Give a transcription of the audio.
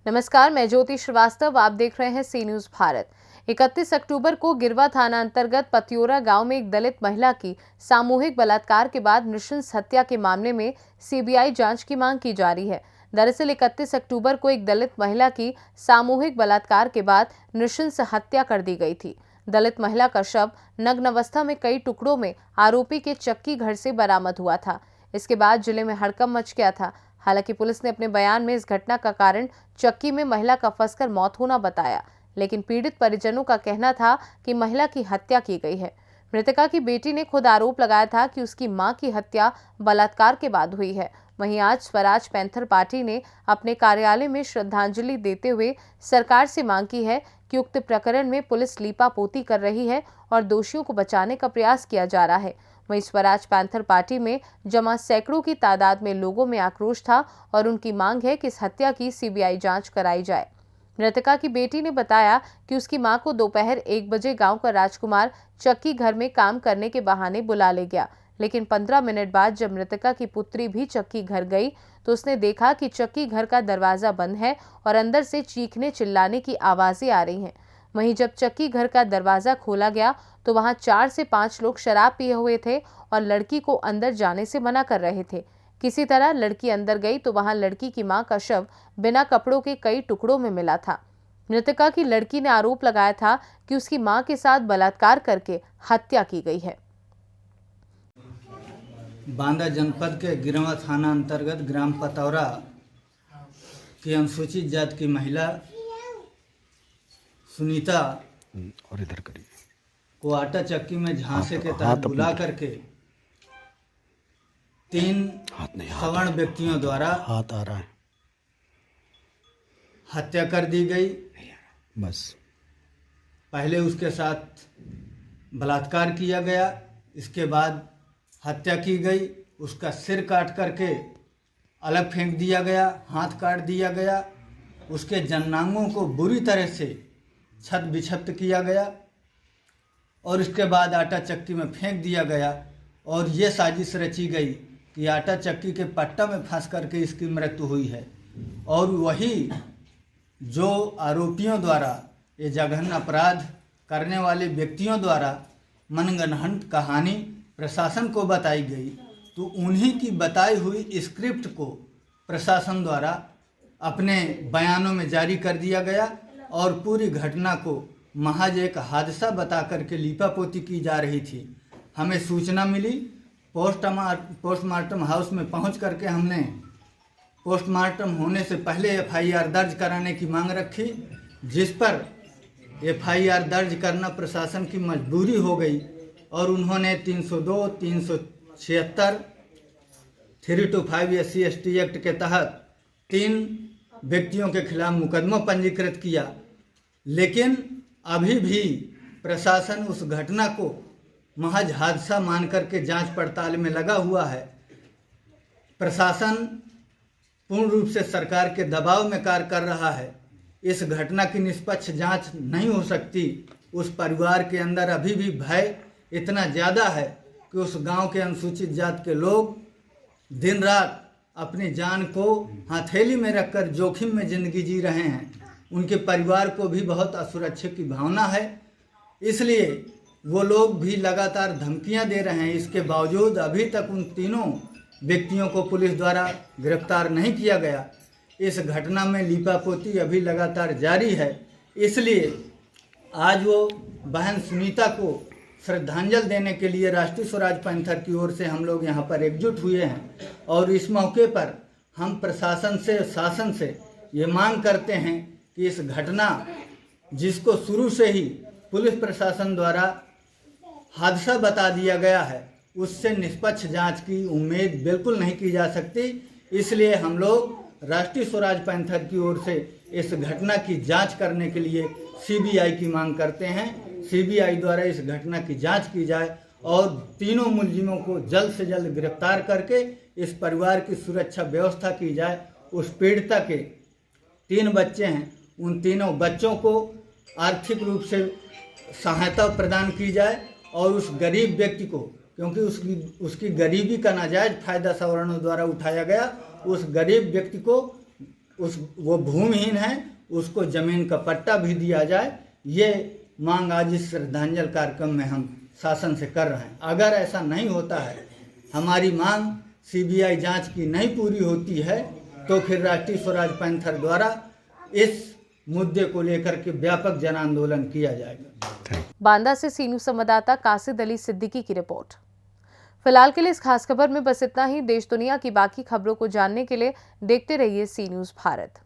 नमस्कार, मैं ज्योति श्रीवास्तव। आप देख रहे हैं सी न्यूज भारत। 31 अक्टूबर को गिरवा थाना अंतर्गत पतियोरा गांव में एक दलित महिला की सामूहिक बलात्कार के बाद नृशंस हत्या के मामले में सीबीआई जांच की मांग की जा रही है। दरअसल 31 अक्टूबर को एक दलित महिला की सामूहिक बलात्कार के बाद नृशंस हत्या कर दी गई थी। दलित महिला का शव नग्न अवस्था में कई टुकड़ों में आरोपी के चक्की घर से बरामद हुआ था। इसके बाद जिले में हड़कंप मच गया था। हालांकि पुलिस ने अपने बयान में इस घटना का कारण चक्की में महिला का फंसकर मौत होना बताया, लेकिन पीड़ित परिजनों का कहना था कि महिला की हत्या की गई है। मृतका की बेटी ने खुद आरोप लगाया था कि उसकी मां की हत्या बलात्कार के बाद हुई है। वहीं आज स्वराज पैंथर पार्टी ने अपने कार्यालय में श्रद्धांजलि देते हुए सरकार से मांग की है कि उक्त प्रकरण में पुलिस लीपापोती कर रही है और दोषियों को बचाने का प्रयास किया जा रहा है। वहीं स्वराज पैंथर पार्टी में जमा सैकड़ों की तादाद में लोगों में आक्रोश था और उनकी मांग है कि इस हत्या की सीबीआई जांच कराई जाए। मृतका की बेटी ने बताया कि उसकी मां को दोपहर 1 बजे गांव का राजकुमार चक्की घर में काम करने के बहाने बुला ले गया, लेकिन 15 मिनट बाद जब मृतका की पुत्री भी चक्की घर गई तो उसने देखा कि चक्की घर का दरवाजा बंद है और अंदर से चीखने चिल्लाने की आवाजें आ रही हैं। वहीं जब चक्की घर का दरवाजा खोला गया तो वहां 4 से 5 लोग शराब पिए हुए थे और लड़की को अंदर जाने से मना कर रहे थे। किसी तरह लड़की अंदर गई तो वहां लड़की की मां का शव बिना कपड़ों के कई टुकड़ों में मिला था। मृतका की लड़की ने आरोप लगाया था कि उसकी मां के साथ बलात्कार करके हत्या की गई है। बांदा जनपद के गिरवा थाना अंतर्गत ग्राम पतौरा की अनुसूचित जाति की महिला सुनीता और इधर करिए को आटा चक्की में झांसे के तहत बुला करके 3 सवर्ण व्यक्तियों द्वारा हाथ आ रहा है हत्या कर दी गई। बस पहले उसके साथ बलात्कार किया गया, इसके बाद हत्या की गई। उसका सिर काट करके अलग फेंक दिया गया, हाथ काट दिया गया, उसके जननांगों को बुरी तरह से छत बिछत किया गया और इसके बाद आटा चक्की में फेंक दिया गया और ये साजिश रची गई कि आटा चक्की के पट्टा में फंस करके इसकी मृत्यु हुई है। और वही जो आरोपियों द्वारा ये जघन्य अपराध करने वाले व्यक्तियों द्वारा मनगढ़ंत कहानी प्रशासन को बताई गई तो उन्हीं की बताई हुई स्क्रिप्ट को प्रशासन द्वारा अपने बयानों में जारी कर दिया गया और पूरी घटना को महज एक हादसा बता करके लीपापोती की जा रही थी। हमें सूचना मिली, पोस्टमार्टम हाउस में पहुंच करके हमने पोस्टमार्टम होने से पहले एफआईआर दर्ज कराने की मांग रखी, जिस पर एफआईआर दर्ज करना प्रशासन की मजबूरी हो गई और उन्होंने 302, 376, 325 SC/ST एक्ट के तहत 3 व्यक्तियों के खिलाफ मुकदमा पंजीकृत किया। लेकिन अभी भी प्रशासन उस घटना को महज हादसा मान करके जांच पड़ताल में लगा हुआ है। प्रशासन पूर्ण रूप से सरकार के दबाव में कार्य कर रहा है। इस घटना की निष्पक्ष जांच नहीं हो सकती। उस परिवार के अंदर अभी भी भय इतना ज़्यादा है कि उस गांव के अनुसूचित जाति के लोग दिन रात अपनी जान को हथेली में रखकर जोखिम में ज़िंदगी जी रहे हैं। उनके परिवार को भी बहुत असुरक्षा की भावना है, इसलिए वो लोग भी लगातार धमकियां दे रहे हैं। इसके बावजूद अभी तक उन तीनों व्यक्तियों को पुलिस द्वारा गिरफ्तार नहीं किया गया। इस घटना में लीपापोती अभी लगातार जारी है। इसलिए आज वो बहन सुनीता को श्रद्धांजलि देने के लिए राष्ट्रीय स्वराज पैंथर की ओर से हम लोग यहाँ पर एकजुट हुए हैं और इस मौके पर हम प्रशासन से, शासन से ये मांग करते हैं कि इस घटना जिसको शुरू से ही पुलिस प्रशासन द्वारा हादसा बता दिया गया है, उससे निष्पक्ष जांच की उम्मीद बिल्कुल नहीं की जा सकती। इसलिए हम लोग राष्ट्रीय स्वराज पैंथर की ओर से इस घटना की जांच करने के लिए सीबीआई की मांग करते हैं। सीबीआई द्वारा इस घटना की जांच की जाए और तीनों मुलजिमों को जल्द से जल्द गिरफ्तार करके इस परिवार की सुरक्षा व्यवस्था की जाए। उस पीड़िता के 3 बच्चे हैं, उन तीनों बच्चों को आर्थिक रूप से सहायता प्रदान की जाए और उस गरीब व्यक्ति को, क्योंकि उसकी गरीबी का नाजायज फायदा सवर्णों द्वारा उठाया गया, उस गरीब व्यक्ति को वो भूमिहीन है उसको ज़मीन का पट्टा भी दिया जाए। ये मांग आज इस श्रद्धांजलि कार्यक्रम में हम शासन से कर रहे हैं। अगर ऐसा नहीं होता है, हमारी मांग सीबीआई जांच की नहीं पूरी होती है, तो फिर राष्ट्रीय स्वराज पैंथर द्वारा इस मुद्दे को लेकर के व्यापक जन आंदोलन किया जाएगा। बांदा से सी न्यूज़ संवाददाता कासिद अली सिद्दीकी की रिपोर्ट। फिलहाल के लिए इस खास खबर में बस इतना ही। देश दुनिया की बाकी खबरों को जानने के लिए देखते रहिए सी न्यूज़ भारत।